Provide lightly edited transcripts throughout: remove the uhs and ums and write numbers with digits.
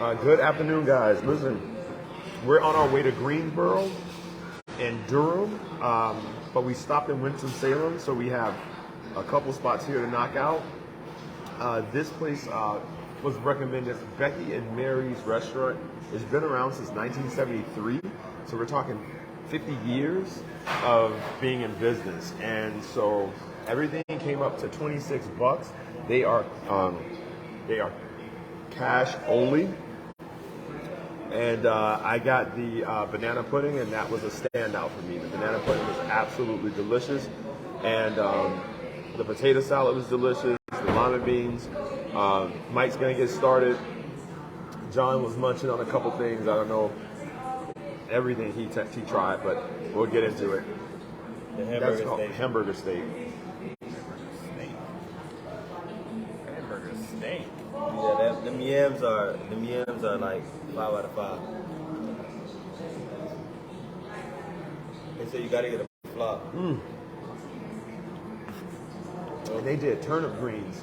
Good afternoon, guys. Listen, we're on our way to Greensboro and Durham, but we stopped in Winston-Salem, so we have a couple spots here to knock out. This place was recommended, Becky and Mary's restaurant. It's been around since 1973, so we're talking 50 years of being in business, and so everything came up to 26 bucks. They are cash only. And I got the banana pudding, and that was a standout for me. The banana pudding was absolutely delicious, and the potato salad was delicious. The lima beans. Mike's gonna get started. John was munching on a couple things. I don't know everything he tried, but we'll get into it. The hamburger steak. Hamburger steak. Hamburger steak. Yeah, them yams are like 5 out of 5. They say you gotta get a flop. And they did turnip greens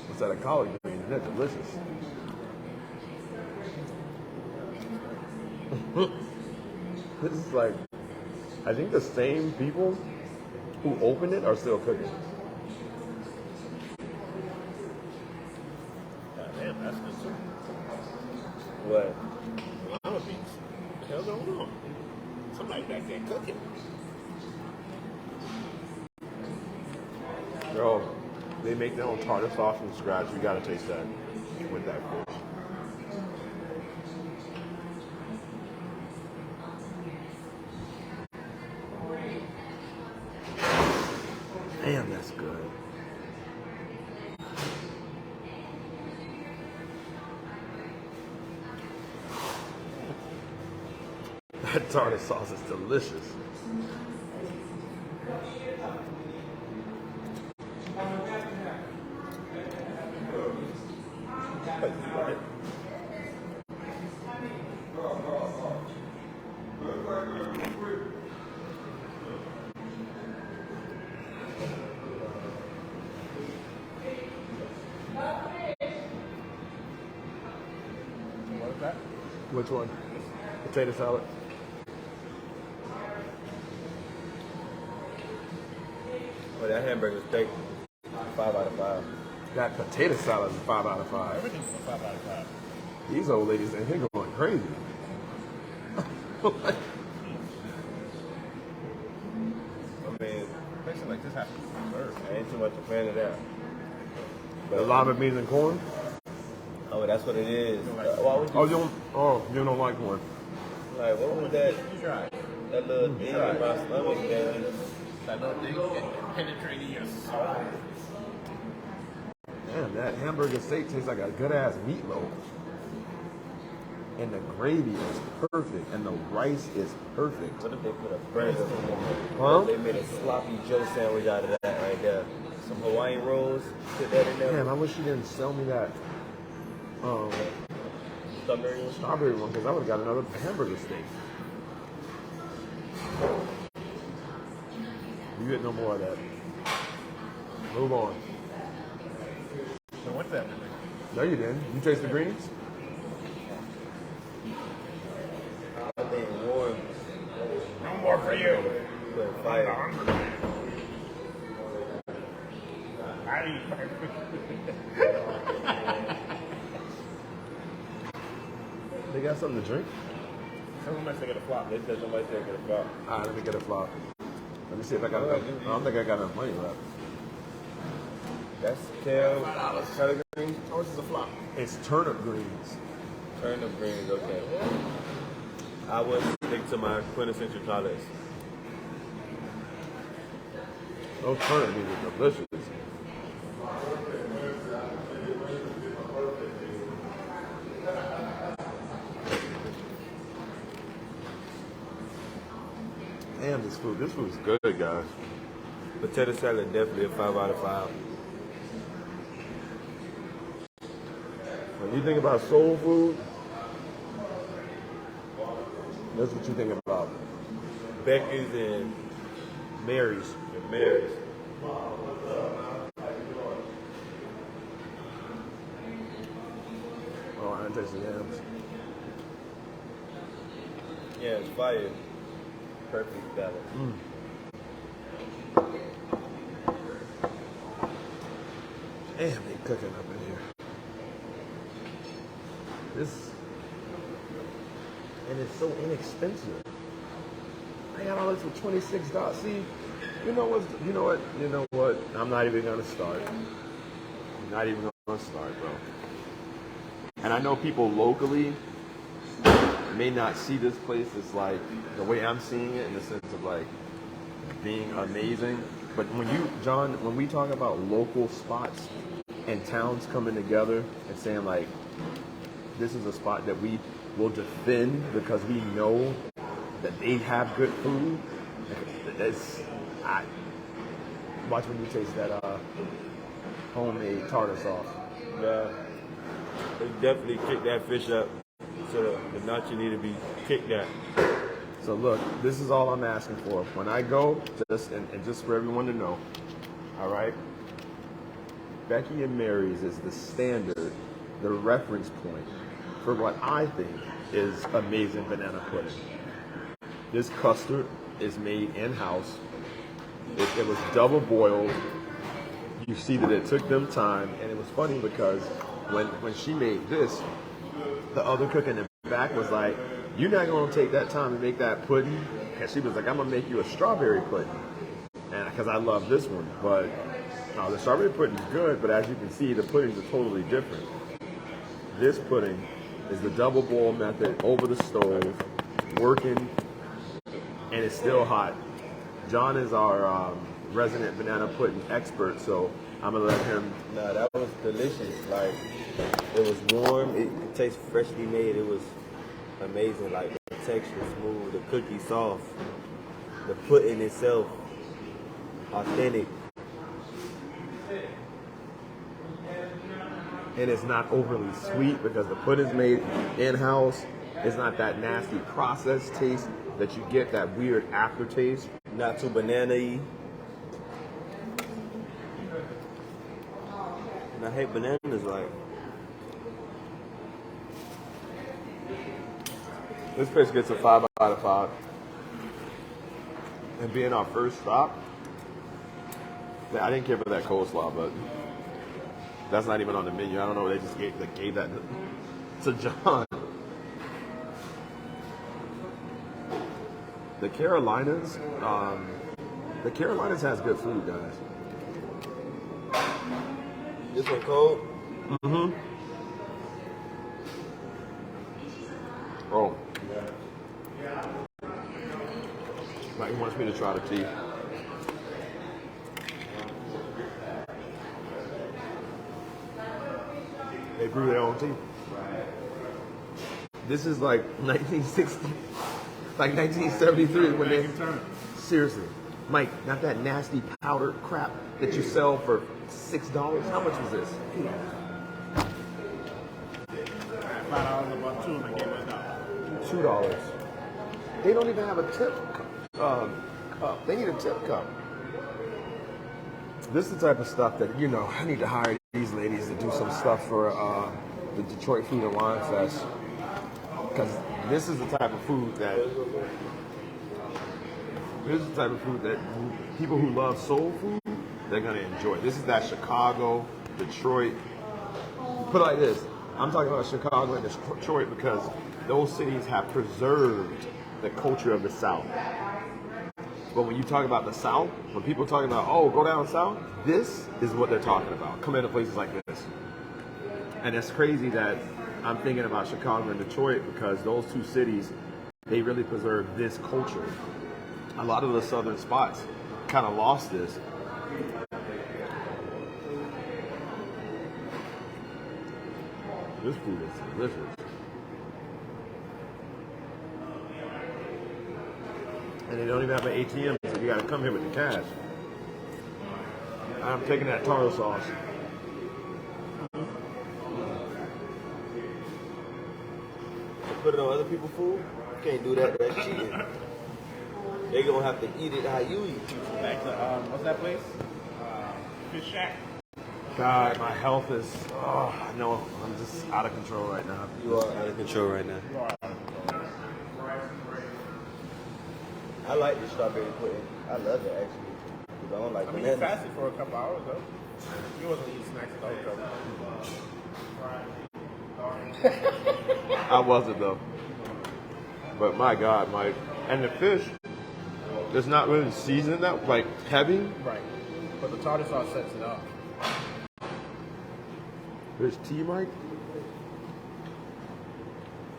instead of collard greens. They're delicious. This is like, I think the same people who opened it are still cooking. God damn, that's good too. What? Lima beans. What the hell's going on? Somebody back there cooking. Bro, they make their own tartar sauce from scratch. You gotta taste that with that fish. Damn, that's good. That tartar sauce is delicious. What is that? Which one? Potato salad. Well, that hamburger steak, 5 out of 5. That potato salad is 5 out of 5. Everything's a 5 out of 5. These old ladies in here going crazy. I mean, places like this have to be served. I ain't too much a fan of that. The lima beans and corn. Oh, that's what it is. Why would You don't like corn. Like, what was that? You try. That little thing in my stomach, man. That little thing penetrating your soul. Damn, that hamburger steak tastes like a good ass meatloaf. And the gravy is perfect, and the rice is perfect. What if they put a bread up in there? Huh? They made a sloppy Joe sandwich out of that right there. Some Hawaiian rolls, put that in there. Damn, I wish you didn't sell me that strawberry one, because I would have got another hamburger steak. You get no more of that. Move on. So what's that? No, you didn't. You taste the greens? That thing warm. No more for you. Put I'm fire. hungry. I eat They got something to drink? Someone must take a flop. They said somebody said get a flop. All right, let me get a flop. Let me see if I got enough. I don't think I got enough money left. That's kale, collard greens, How much is a flop? It's turnip greens. turnip greens, okay. I would stick to my quintessential colors. Those turnip greens are delicious. Damn, this food's good, guys. Potato salad, definitely a 5 out of 5. When you think about soul food, that's what you think about. Becky's and Mary's. Mary's. Oh, I didn't taste the yams. Yeah, it's fire. Perfect balance. Damn, they cooking up in here. This, and it's so inexpensive. I got all this for $26. See, you know what? I'm not even gonna start. I'm not even gonna start, bro. And I know people locally may not see this place as like the way I'm seeing it in the sense of like being amazing. But when we talk about local spots and towns coming together and saying like, this is a spot that we will defend because we know that they have good food. Watch when you taste that homemade tartar sauce. Yeah. They definitely kick that fish up to the notch you need to be kicked at. So look, this is all I'm asking for. When I go, just for everyone to know, all right? Becky and Mary's is the standard, the reference point for what I think is amazing banana pudding. This custard is made in-house. It was double boiled. You see that it took them time, and it was funny because when she made this, the other cook in the back was like, "You're not gonna take that time to make that pudding," and she was like, "I'm gonna make you a strawberry pudding," and because I love this one, but the strawberry pudding is good, but as you can see, the puddings are totally different. This pudding is the double boil method over the stove, working, and it's still hot. John is our resident banana pudding expert, so I'm gonna let him. Nah, that was delicious. Like, it was warm. It tastes freshly made. It was amazing. Like, the texture smooth, the cookie soft, the pudding itself authentic. And it's not overly sweet because the pudding's made in-house. It's not that nasty processed taste that you get, that weird aftertaste. Not too banana-y. And I hate bananas, like. This place gets a 5 out of 5. And being our first stop, yeah, I didn't care for that coleslaw, but that's not even on the menu. I don't know, they just gave that to John. The Carolinas has good food, guys. This one cold? Mm-hmm. Oh. Like, he wants me to try the tea. They brew their own tea. This is like 1960, like 1973 when they. Seriously, Mike, not that nasty powdered crap that you sell for $6. How much was this? $5 about two, and I gave it $1. $2. They don't even have a tip cup. They need a tip cup. This is the type of stuff that, I need to hire these ladies to do some stuff for the Detroit Food and Wine Fest. Because this is the type of food that people who love soul food, they're going to enjoy. This is that Chicago, Detroit. Put it like this. I'm talking about Chicago and Detroit because those cities have preserved the culture of the South. But when you talk about the South, when people are talking about, go down south, this is what they're talking about. Come into places like this. And it's crazy that I'm thinking about Chicago and Detroit because those two cities, they really preserve this culture. A lot of the southern spots kind of lost this. This food is delicious. And they don't even have an ATM, so you gotta come here with the cash. I'm taking that tartar sauce. Put it on other people's food? You can't do that. That's cheating. They're gonna have to eat it how you eat. Back to, what's that place? Fish Shack. God, my health is, I know, I'm just out of control right now. You are out of control right now. You are out of control. I like the strawberry pudding. I love it actually. 'Cause I don't like I mean, you bananas. fasted for a couple hours though. You wasn't eating snacks at the hotel. I wasn't though. But my God, Mike. And the fish, it's not really seasoned that, like heavy. Right. But the tartar sauce sets it off. There's tea, Mike.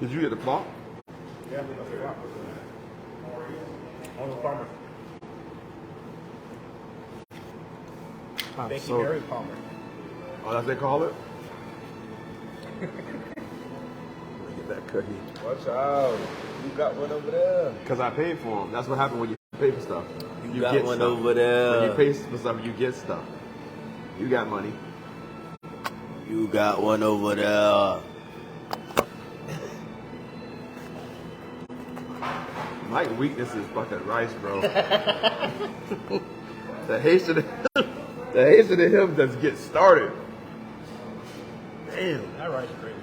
Did you get the plot? Yeah, that's a lot. On the Palmer. Becky So- Mary Palmer. Oh, that's what they call it? Get that cookie. Watch out. You got one over there. Because I paid for them. That's what happened when you pay for stuff. You got get one stuff. over there. When you pay for stuff, you get stuff. You got money. You got one over there. Mike's weakness is fucking rice, bro. the Haitian in him does get started. Damn. That rice is great.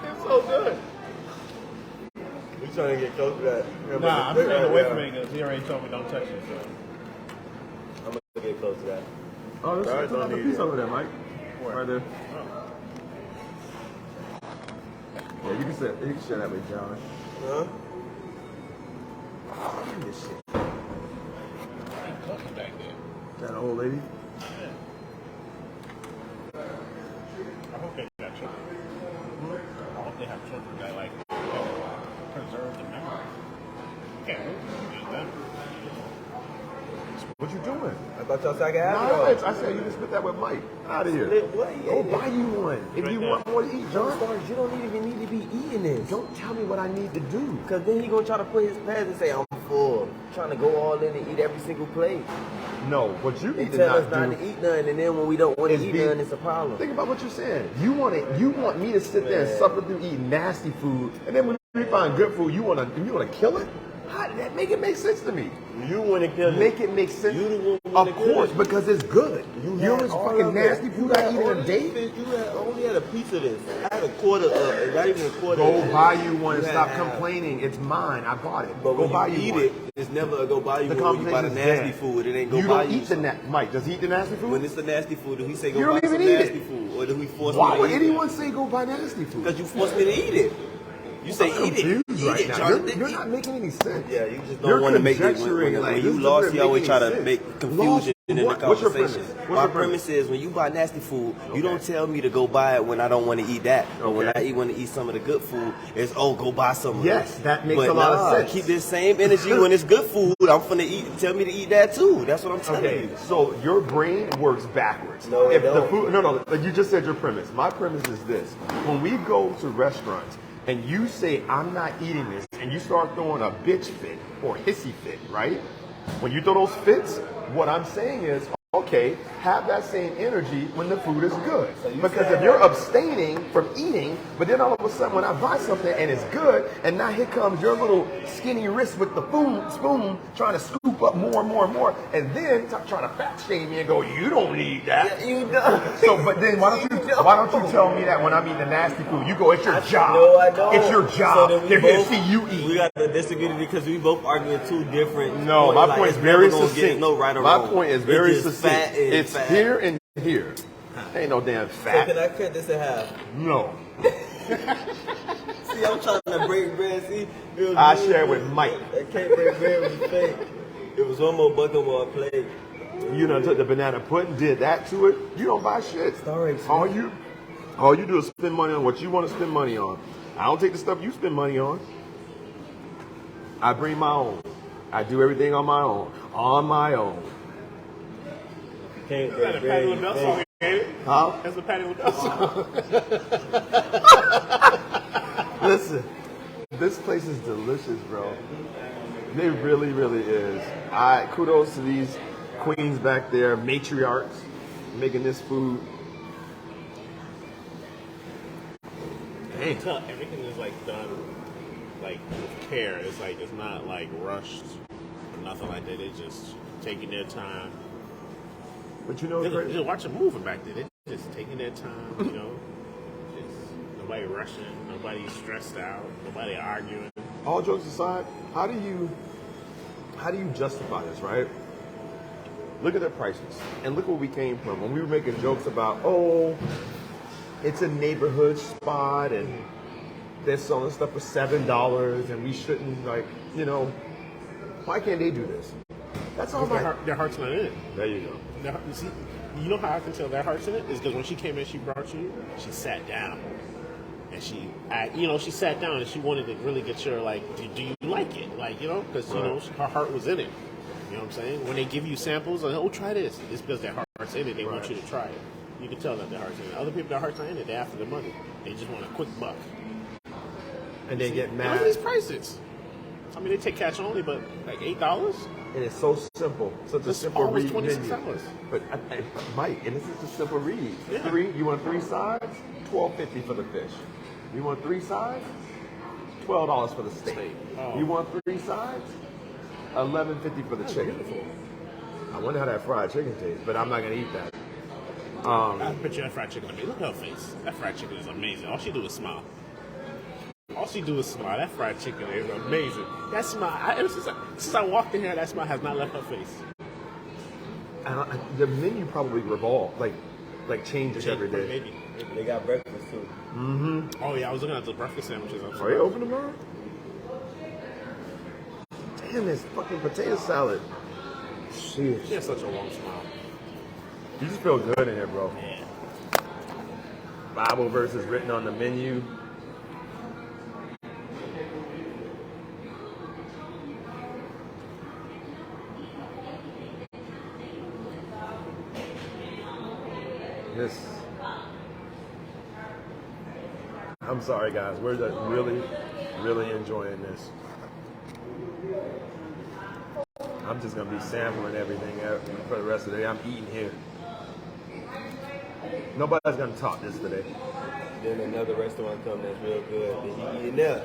It's so good. We trying to get close to that. Nah, I'm staying away from it because he already told me don't touch it. So. I'm gonna get close to that. Oh, there's Sorry, another don't need piece it. over there, Mike. Where? Right there. Oh. Yeah, you can share that with John. Huh? Give me this shit. Ain't cooking back there. That old lady. I hope they got children. I hope they have children that like preserve the memory. You can't lose them. What you doing? I thought y'all said I could have No, it all. I said you can split that with Mike. Out of here. What? Go buy you one. If Right you there. want more to eat, John John. Stars, you don't even need to be eating this. Don't tell me what I need to do. Because then he gonna try to put his pads and say, I'm full. Trying to go all in and eat every single plate. No, what you They need to tell us not not do. to eat none, and then when we don't want to is eat be- none, it's a problem. Think about what you're saying. You want me to sit there and Man. suffer through eating nasty food, and then when we find good food, you wanna kill it? How, that make it make sense to me. You want to kill it. Make it make sense. You the one Of wanna kill course, it. because it's good. You know had this all fucking of it. nasty food I had eat all in a of day? this. You only had a piece of this. I had a quarter of it, not even a quarter. Go of it. buy you one and You stop had half. complaining. It's mine. I bought it. But Go when buy you eat one. it, it's never a go buy you The one. When you buy the conversation's nasty dead. food, it ain't go You buy don't you. eat the Mike, does he eat the nasty food? When it's the nasty food, do he say You go don't buy some even eat nasty it. food, or do he force Why me to would eat anyone say go buy nasty food? Because you forced me to eat it. You say I'm eat it. confused Eat right it, now. Jonathan. You're Eat not making any sense. Yeah, you just You're don't want to make it. conjecturing, like, When this you doesn't lost, you always make try any to sense. make confusion Lost in the what? What's your conversation. premise? What's My your premise? premise is when you buy nasty food, you don't tell me to go buy it when I don't want to eat that. But when Okay. I want to eat some of the good food, it's go buy some of Yes, it. that makes But a lot of nah, sense. Keep this same energy when it's good food. I'm finna eat. Tell me to eat that too. That's what I'm telling Okay, you. so your brain works backwards. No, it if the don't. food, no, like you just said your premise. My premise is this: when we go to restaurants and you say I'm not eating this, and you start throwing a bitch fit or hissy fit, right? When you throw those fits, what I'm saying is, okay, have that same energy when the food is good. Because if you're abstaining from eating, but then all of a sudden when I buy something and it's good, and now here comes your little skinny wrist with the spoon trying to scoop up more and more and more, and then trying to fat shame me and go, you don't need that. Yeah, you don't. So, but then why don't you tell me that when I'm eating the nasty food, you go, it's your job. No, I don't. It's your job. So then They're here to see you eat. We got to disagree because we both arguing two different. No, points. my Like, point is it's very never gonna get succinct. No right or my wrong. point is very It's just succinct. fat and It's fat. here and here. Ain't no damn So fat. can I cut this in half? No. See, I'm trying to break bread. See, it was I good. share with Mike. I can't break bread was fake. It was one more bucket more plate. You done took the banana pudding, did that to it. You don't buy shit. Sorry, All you do is spend money on what you want to spend money on. I don't take the stuff you spend money on. I bring my own. I do everything on my own. On my own. Can't Is that a break Patty bread. LaBelle song, ain't it? Huh? That's a Patty LaBelle song. Listen, this place is delicious, bro. It really, really is. Kudos to these queens back there, matriarchs, making this food. Dang. Everything is like done like with care. It's like it's not like rushed, nothing like that. They just taking their time. But you know, They it's great. just watch them moving back there. They just taking their time, you know. Just Nobody rushing. Nobody stressed out. Nobody arguing. All jokes aside, how do you justify this, right? Look at their prices and look where we came from. When we were making jokes about, oh, it's a neighborhood spot and they're selling stuff for $7 and we shouldn't, like, you know, why can't they do this? That's all Their heart's not in it. There you go. You see, you know how I can tell their heart's in it? Is because when she came in, she brought you, she sat down. And she sat down and she wanted to really get your, like, do you like it? Like, you know, because, you know, her heart was in it. You know what I'm saying? When they give you samples, like, oh, try this. It's because their heart's in it. They want you to try it. You can tell that their heart's in it. Other people, their heart's not in it. They're after the money. They just want a quick buck. And they get Look mad. at these prices. I mean, they take cash only, but like $8? And it's so simple. Such a It's simple read almost menu. $26. But Mike, and this is a simple read. Yeah. You want 3 sides? $12.50 for the fish. You want 3 sides? $12 for the steak. Oh. You want 3 sides? $11.50 for the chicken. I wonder how that fried chicken tastes, but I'm not gonna eat that. I bet you that fried chicken amazing. Look at her face. That fried chicken is amazing. All she do is smile. All she do is smile. That fried chicken is amazing. That smile, ever since I walked in here, that smile has not left her face. The menu probably changes every day. Maybe. They got breakfast too. Oh yeah, I was looking at the breakfast sandwiches. Are you open tomorrow? Damn, this fucking potato salad. Shit. She has such a long smile. You just feel good in here, bro. Yeah. Bible verses written on the menu. This. I'm sorry, guys. We're just really, really enjoying this. I'm just gonna be sampling everything for the rest of the day. I'm eating here. Nobody's gonna talk this today. Then another restaurant come that's real good. Then you eating there.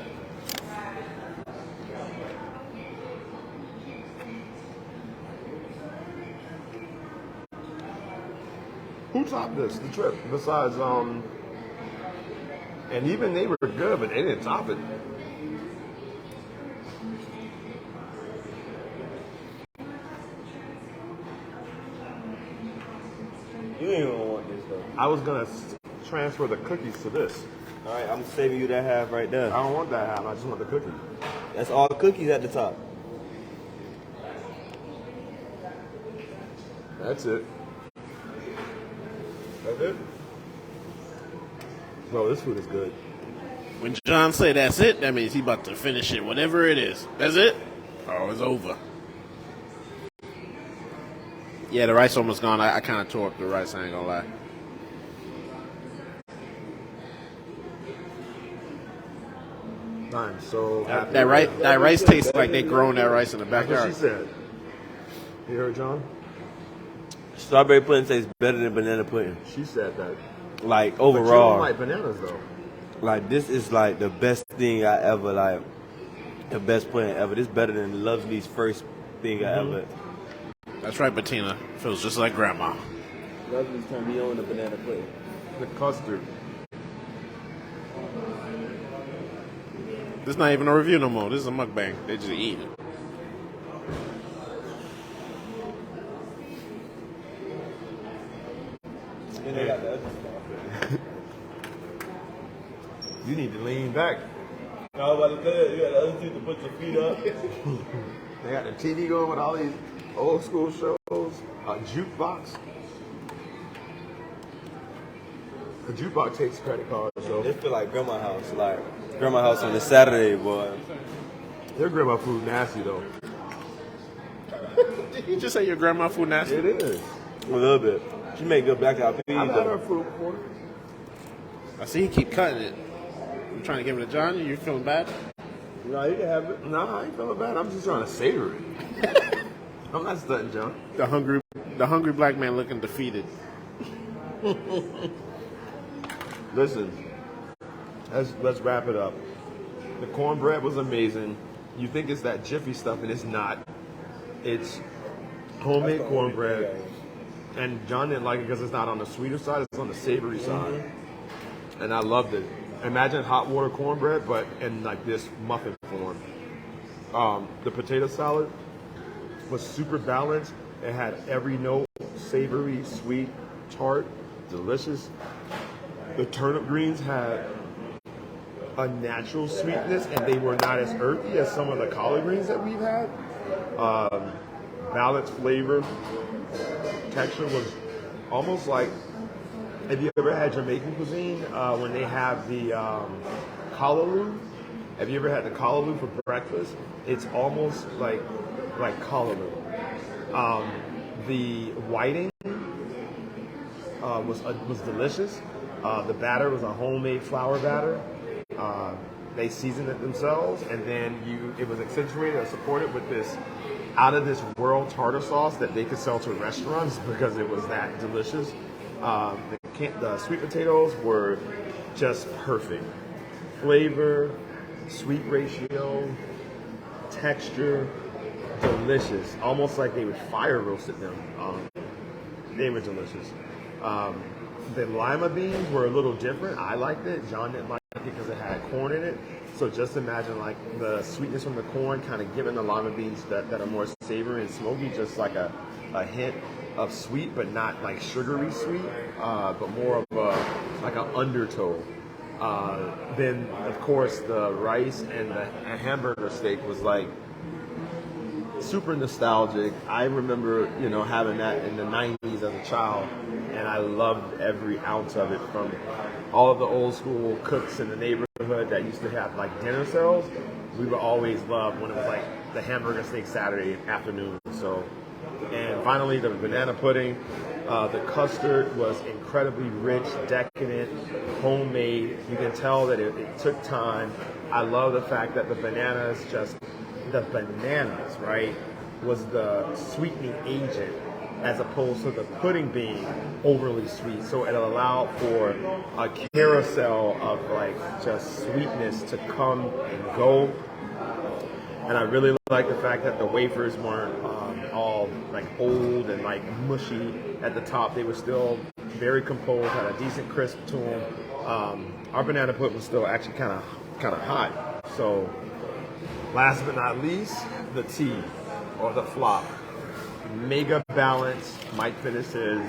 Who topped this, the trip? Besides, and even they were good, but they didn't top it. You ain't gonna want this though. I was gonna transfer the cookies to this. All right, I'm saving you that half right there. I don't want that half. I just want the cookie. That's all cookies at the top. That's it. That's it. Bro, this food is good. When John say that's it, that means he about to finish it, whatever it is. That's it? Oh, it's over. Yeah, the rice almost gone. I kind of tore up the rice, I ain't gonna lie. I'm so happy. That rice tastes like they grown that rice in the That's what backyard. she said. You heard John? Strawberry pudding tastes better than banana pudding. She said that. Like But you don't overall, like bananas though. like this is like the best thing I ever like. The best pudding ever. This better than Lovely's first thing I ever. That's right, Bettina. Feels just like grandma. Lovely's turned me on the banana pudding. The custard. This is not even a review no more. This is a mukbang. They just eat it. And they got the other stuff. You need to lean back. I was about to say, you got the other two to put your feet up. They got the TV going with all these old school shows. A jukebox. The jukebox takes credit cards, so It feel like grandma house, on a Saturday, boy. their grandma food nasty though. Did you just say your grandma food nasty? It is. A little bit. She make good blackout peas I've had her though. food before. I see you keep cutting it. You trying to give it to John? You feeling bad? No, you can have it. No, I ain't feeling bad. I'm just trying to savor it. I'm not stunting, John. The hungry black man looking defeated. Listen, let's wrap it up. The cornbread was amazing. You think it's that Jiffy stuff, and it's not. It's homemade cornbread. And John didn't like it because it's not on the sweeter side; it's on the savory side. And I loved it. imagine hot water cornbread, but in like this muffin form. The potato salad was super balanced. It had every note, savory, sweet, tart, delicious. The turnip greens had a natural sweetness, and they were not as earthy as some of the collard greens that we've had. Balanced flavor, texture was almost like, have you ever had Jamaican cuisine when they have the callaloo? Have you ever had the callaloo for breakfast? It's almost like callaloo. The whiting was delicious. The batter was a homemade flour batter. They seasoned it themselves, and then it was accentuated or supported with this out of this world tartar sauce that they could sell to restaurants because it was that delicious. The sweet potatoes were just perfect. Flavor, sweet ratio, texture, delicious. Almost like they would fire roasted them. They were delicious. The lima beans were a little different. I liked it. John didn't like it because it had corn in it. So just imagine like the sweetness from the corn kind of giving the lima beans that are more savory and smoky, just like a hint of sweet, but not like sugary sweet, but more of like an undertow. Then of course the rice and the hamburger steak was like super nostalgic. I remember, having that in the 90s as a child, and I loved every ounce of it, from all of the old school cooks in the neighborhood that used to have like dinner sales. We would always love when it was like the hamburger steak Saturday afternoon. So, and finally the banana pudding. The custard was incredibly rich, decadent, homemade. You can tell that it took time. I love the fact that the bananas, right, was the sweetening agent as opposed to the pudding being overly sweet. So it allowed for a carousel of like just sweetness to come and go. And I really like the fact that the wafers weren't all like old and like mushy at the top. They were still very composed, had a decent crisp to them. Our banana pudding was still actually kind of hot. So last but not least, the tea or the flop. Mega balanced. Mike finished his.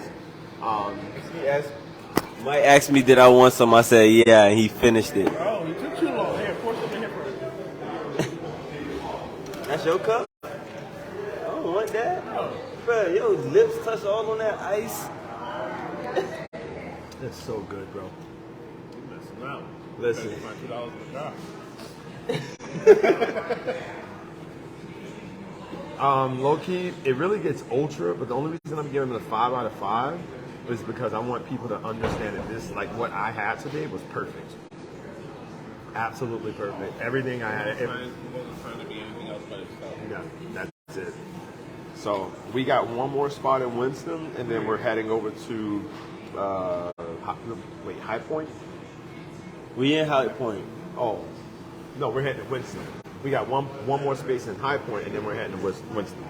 Mike asked me, did I want some? I said, yeah, and he finished it. Oh, you took too long. Here, pour some in here first. That's your cup? I don't want that. Oh. Bro, your lips touch all on that ice. It's so good, bro. You messing out. Listen. You spent $2 in the car. Low key, it really gets ultra, but the only reason I'm giving it a 5 out of 5 is because I want people to understand that this, like what I had today, was perfect. Absolutely perfect. Everything I had. It wasn't trying to be anything else but itself. Yeah, that's it. So we got one more spot in Winston, and then we're heading over to High Point. We in High Point. Oh, no, we're heading to Winston. We got one more space in High Point, and then we're heading to Winston.